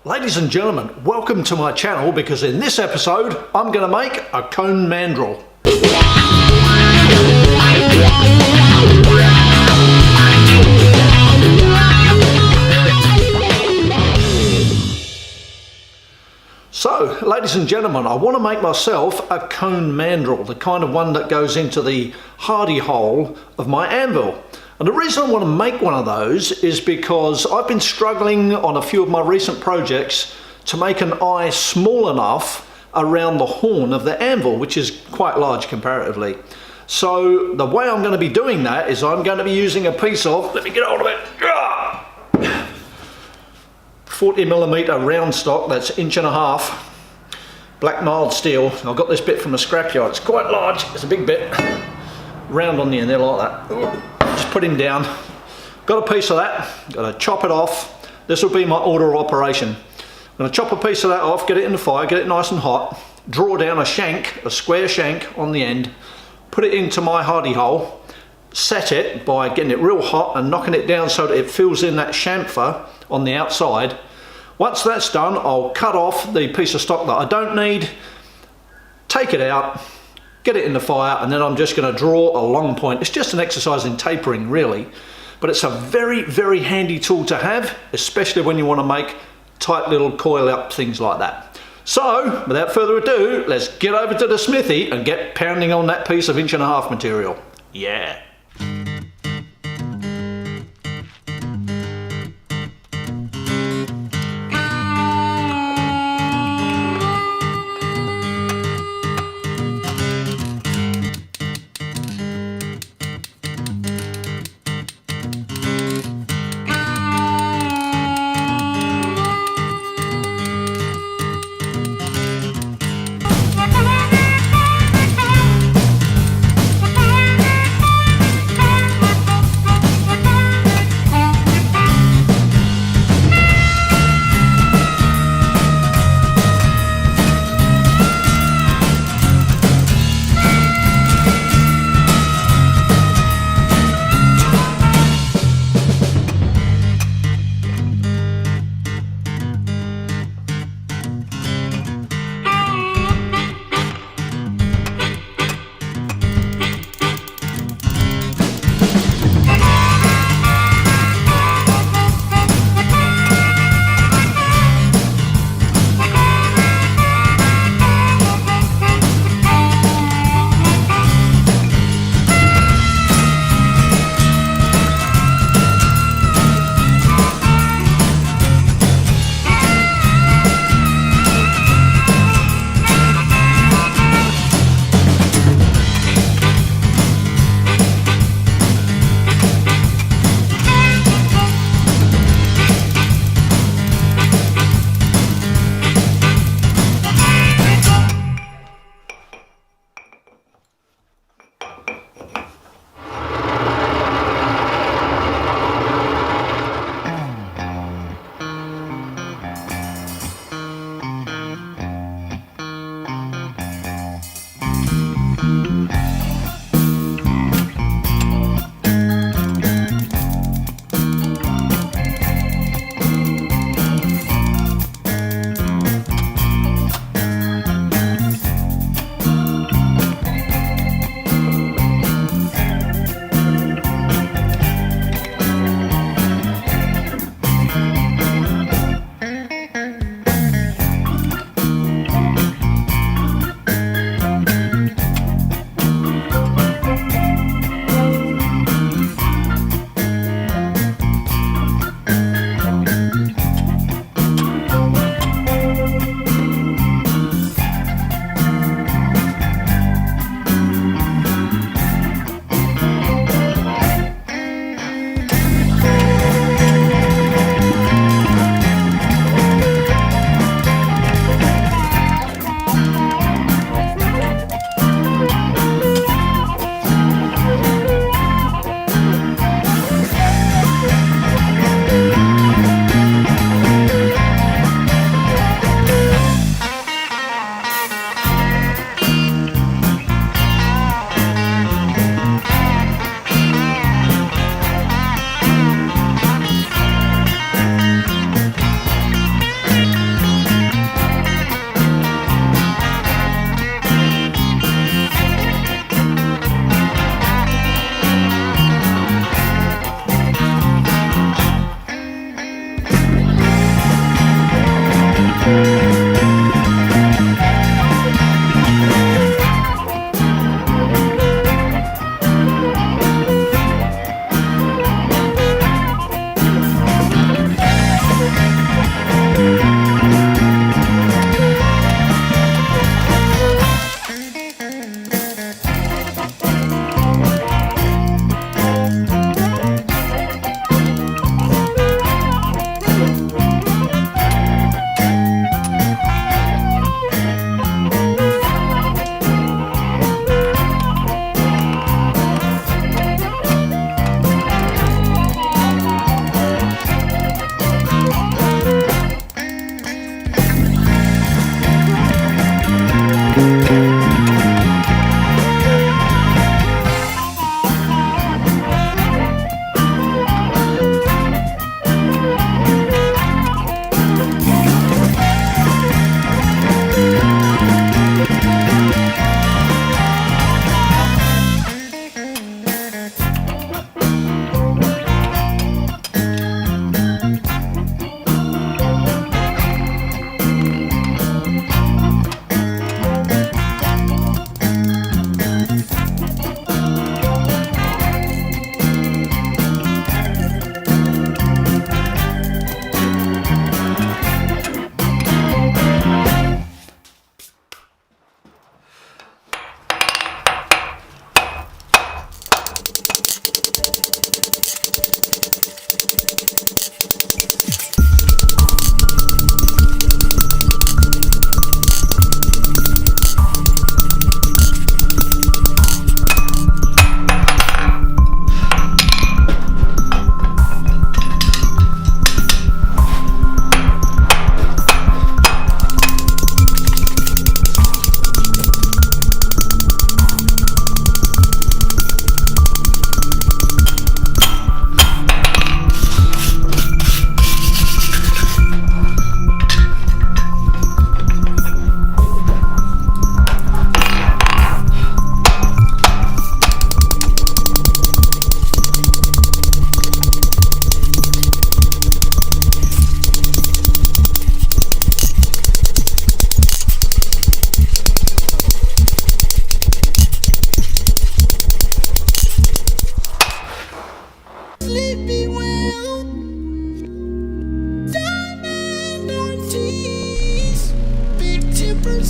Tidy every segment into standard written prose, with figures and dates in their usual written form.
Ladies and gentlemen, welcome to my channel because in this episode I'm going to make a cone mandrel. So, ladies and gentlemen, I want to make myself a cone mandrel, the kind of one that goes into the hardy hole of my anvil. And the reason I want to make one of those is because I've been struggling on a few of my recent projects to make an eye small enough around the horn of the anvil, which is quite large comparatively. So the way I'm going to be doing that is I'm going to be using a piece of, let me get hold of it, 40mm round stock, that's 1.5 inch, black mild steel. I've got this bit from a scrapyard, it's quite large, it's a big bit, round on the end there like that. Just put him down, got a piece of that, got to chop it off. This will be my order of operation. I'm going to chop a piece of that off, get it in the fire, get it nice and hot, draw down a shank, a square shank on the end, put it into my hardy hole, set it by getting it real hot and knocking it down so that it fills in that chamfer on the outside. Once that's done, I'll cut off the piece of stock that I don't need, take it out, get it in the fire, and then I'm just going to draw a long point. It's just an exercise in tapering really, but it's a very, very handy tool to have, especially when you want to make tight little coil up things like that. So, without further ado, let's get over to the smithy and get pounding on that piece of 1.5 inch material. Yeah.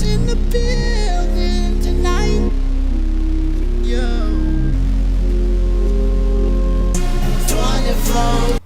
Who's in the building tonight? Yo. 24.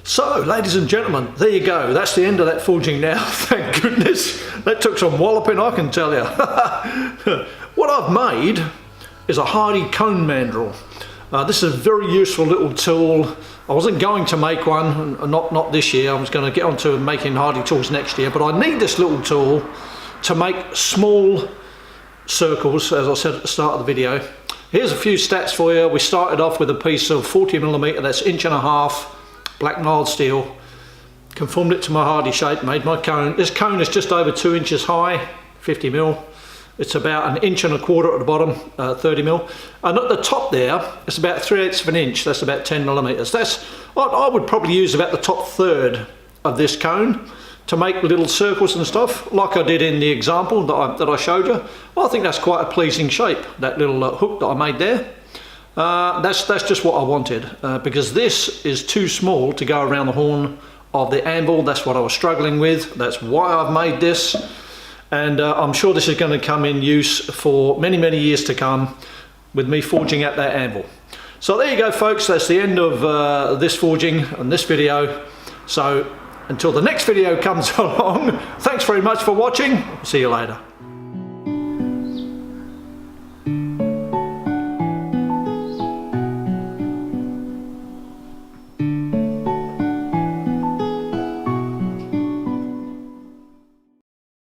So, ladies and gentlemen, there you go. That's the end of that forging now. Thank goodness. That took some walloping, I can tell you. What I've made is a hardy cone mandrel. This is a very useful little tool. I wasn't going to make one, not this year. I was going to get onto making hardy tools next year, but I need this little tool to make small circles, as I said at the start of the video. Here's a few stats for you. We started off with a piece of 40mm, that's 1.5 inch, black mild steel. Conformed it to my hardy shape, made my cone. This cone is just over 2 inches high, 50mm. It's about 1.25 inches at the bottom, 30mm. And at the top there, it's about 3/8 of an inch, that's about 10mm. That's, I would probably use about the top third of this cone to make little circles and stuff, like I did in the example that I showed you. I think that's quite a pleasing shape, that little hook that I made there. That's just what I wanted, because this is too small to go around the horn of the anvil. That's what I was struggling with. That's why I've made this, and I'm sure this is going to come in use for many years to come with me forging out that anvil. So there you go, folks. That's the end of this forging and this video. So until the next video comes along, thanks very much for watching. See you later.